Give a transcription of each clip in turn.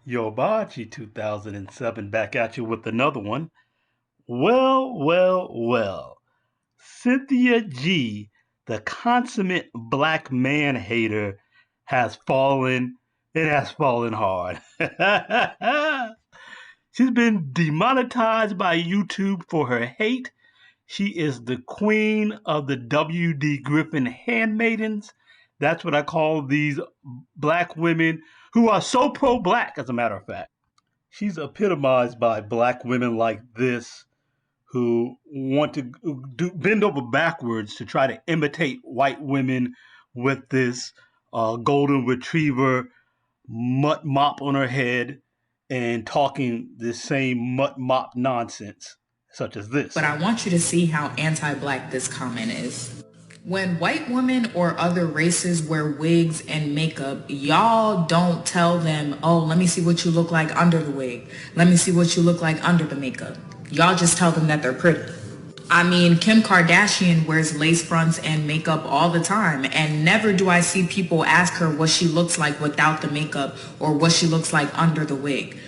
Yobachi 2007 back at you with another one. Well. Cynthia G, the consummate black man hater, has fallen. It has fallen hard. She's been demonetized by YouTube for her hate. She is the queen of the W.D. Griffin handmaidens. That's what I call these black women who are so pro black, as a matter of fact. She's epitomized by black women like this who want to bend over backwards to try to imitate white women with this golden retriever mutt mop on her head and talking the same mutt mop nonsense, such as this. But I want you to see how anti-black this comment is. When white women or other races wear wigs and makeup, y'all don't tell them, oh, let me see what you look like under the wig. Let me see what you look like under the makeup. Y'all just tell them that they're pretty. I mean, Kim Kardashian wears lace fronts and makeup all the time, and never do I see people ask her what she looks like without the makeup or what she looks like under the wig.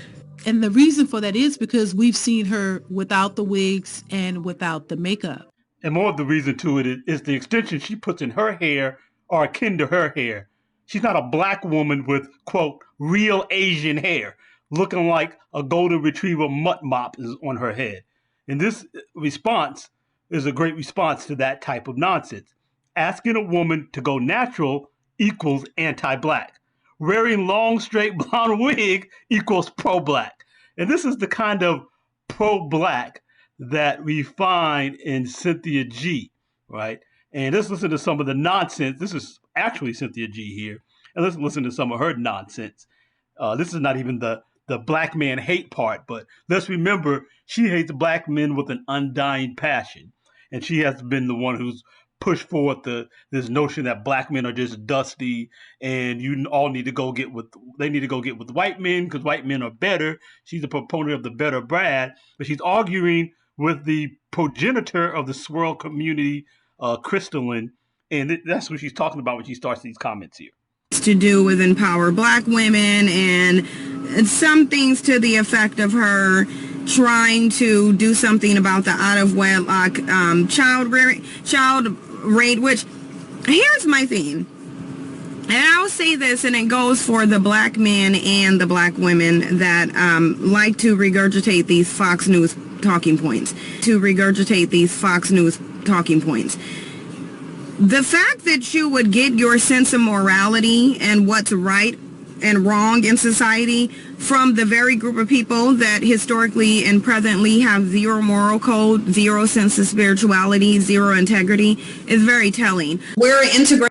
And the reason for that is because we've seen her without the wigs and without the makeup. And more of the reason to it is the extensions she puts in her hair are akin to her hair. She's not a black woman with, quote, real Asian hair, looking like a golden retriever mutt mop is on her head. And this response is a great response to that type of nonsense. Asking a woman to go natural equals anti-black. Wearing long, straight blonde wig equals pro-black. And this is the kind of pro-black that we find in Cynthia G, right? And let's listen to some of the nonsense. This is actually Cynthia G here. And let's listen to some of her nonsense. This is not even the black man hate part, but let's remember she hates black men with an undying passion. And she has been the one who's pushed forth this notion that black men are just dusty and you all need to go get with white men because white men are better. She's a proponent of the better Brad, but she's arguing with the progenitor of the swirl community, Crystalline. And that's what she's talking about when she starts these comments here. To do with empower black women and some things to the effect of her trying to do something about the out of wedlock child rate, which here's my thing. And I'll say this, and it goes for the black men and the black women that like to regurgitate these Fox News talking points. The fact that you would get your sense of morality and what's right and wrong in society from the very group of people that historically and presently have zero moral code, zero sense of spirituality, zero integrity is very telling. We're an integrated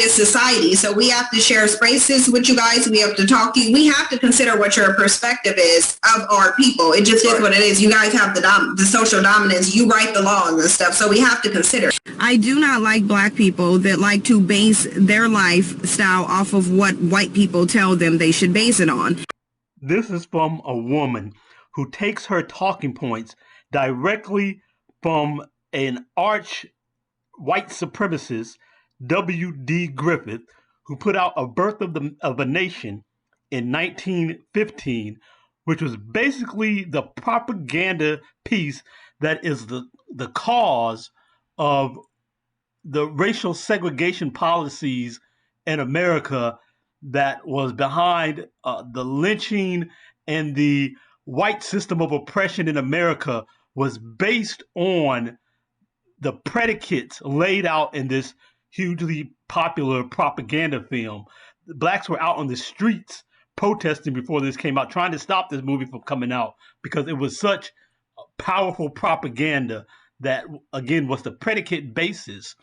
society, so we have to share spaces with you guys. We have to talk to you. We have to consider what your perspective is of our people. It just is what it is. You guys have the social dominance. You write the laws and stuff, so we have to consider. I do not like black people that like to base their lifestyle off of what white people tell them they should base it on. This is from a woman who takes her talking points directly from an arch white supremacist, W.D. Griffith, who put out A Birth of a Nation in 1915, which was basically the propaganda piece that is the cause of the racial segregation policies in America that was behind the lynching and the white system of oppression in America was based on the predicates laid out in this hugely popular propaganda film. The blacks were out on the streets protesting before this came out, trying to stop this movie from coming out because it was such powerful propaganda that, again, was the predicate basis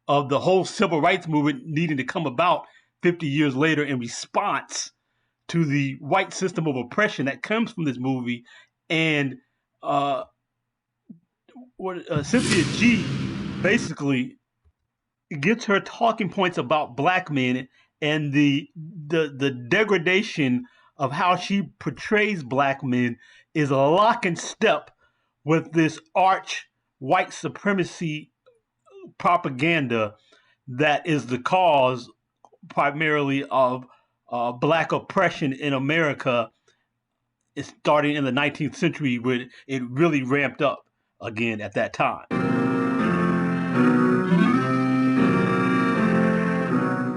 of the whole civil rights movement needing to come about 50 years later in response to the white system of oppression that comes from this movie. And Cynthia G basically gets her talking points about black men and the degradation of how she portrays black men is a lock and step with this arch white supremacy propaganda that is the cause primarily of black oppression in America is starting in the 19th century, where it really ramped up again at that time.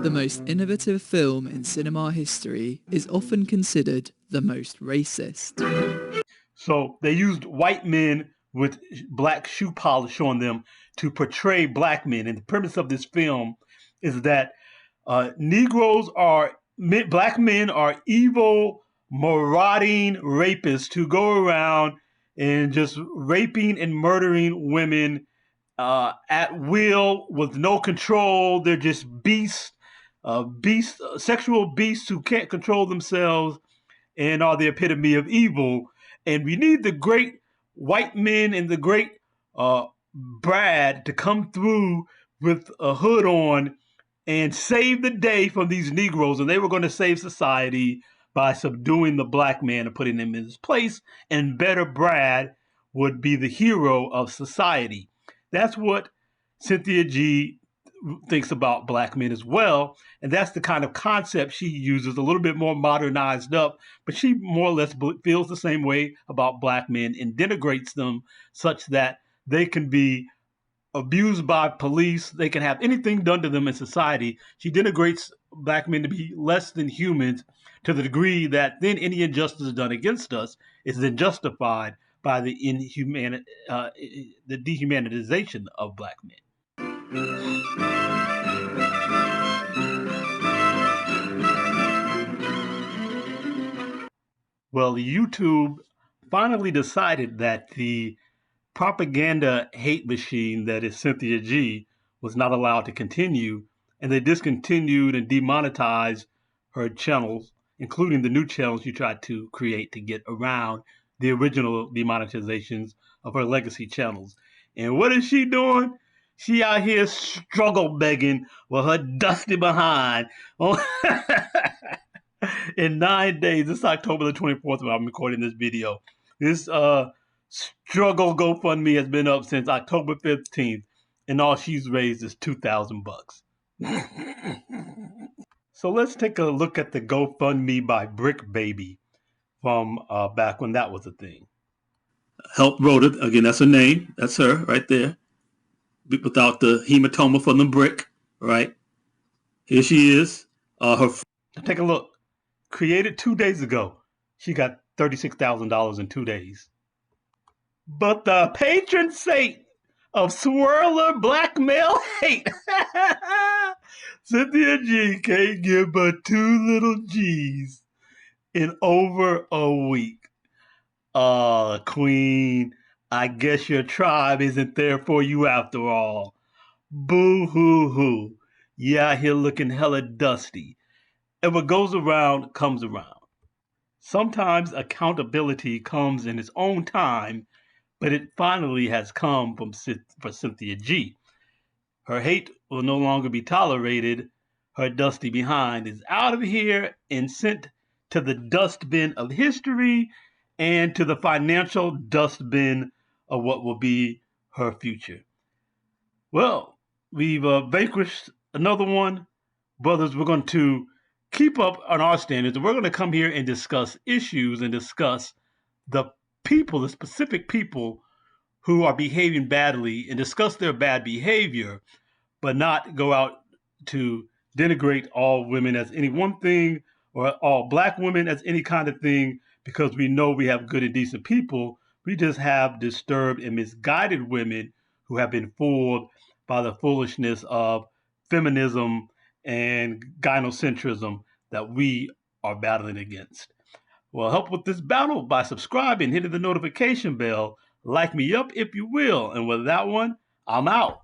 The most innovative film in cinema history is often considered the most racist. So they used white men with black shoe polish on them to portray black men. And the premise of this film is that black men are evil, marauding rapists who go around and just raping and murdering women at will with no control. They're just beasts, sexual beasts who can't control themselves and are the epitome of evil. And we need the great white men and the great Brad to come through with a hood on and save the day from these Negroes. And they were going to save society by subduing the black man and putting him in his place. And better Brad would be the hero of society. That's what Cynthia G thinks about black men as well. And that's the kind of concept she uses, a little bit more modernized up, but she more or less feels the same way about black men and denigrates them such that they can be abused by police. They can have anything done to them in society. She denigrates black men to be less than humans to the degree that then any injustice done against us is then justified by the dehumanization of black men. Well, YouTube finally decided that the propaganda hate machine that is Cynthia G was not allowed to continue, and they discontinued and demonetized her channels, including the new channels she tried to create to get around the original demonetizations of her legacy channels. And what is she doing? She out here struggle begging with her dusty behind. In 9 days, this is October the 24th when I'm recording this video. This struggle GoFundMe has been up since October 15th, and all she's raised is $2,000. So let's take a look at the GoFundMe by Brick Baby from back when that was a thing. Help wrote it. Again, that's her name. That's her right there. Without the hematoma from the brick, right? Here she is. Take a look. Created 2 days ago. She got $36,000 in 2 days. But the patron saint of swirler blackmail hate, Cynthia G can't give but 2 little G's in over a week. Queen, I guess your tribe isn't there for you after all. Boo-hoo-hoo. You out here looking hella dusty. And what goes around comes around. Sometimes accountability comes in its own time, but it finally has come for Cynthia G. Her hate will no longer be tolerated. Her dusty behind is out of here and sent to the dustbin of history and to the financial dustbin of what will be her future. Well, we've vanquished another one. Brothers, we're going to keep up on our standards, and we're going to come here and discuss issues and discuss the people, the specific people who are behaving badly, and discuss their bad behavior, but not go out to denigrate all women as any one thing or all black women as any kind of thing, because we know we have good and decent people. We just have disturbed and misguided women who have been fooled by the foolishness of feminism and gynocentrism that we are battling against. Well, help with this battle by subscribing, hitting the notification bell, like me up if you will. And with that one, I'm out.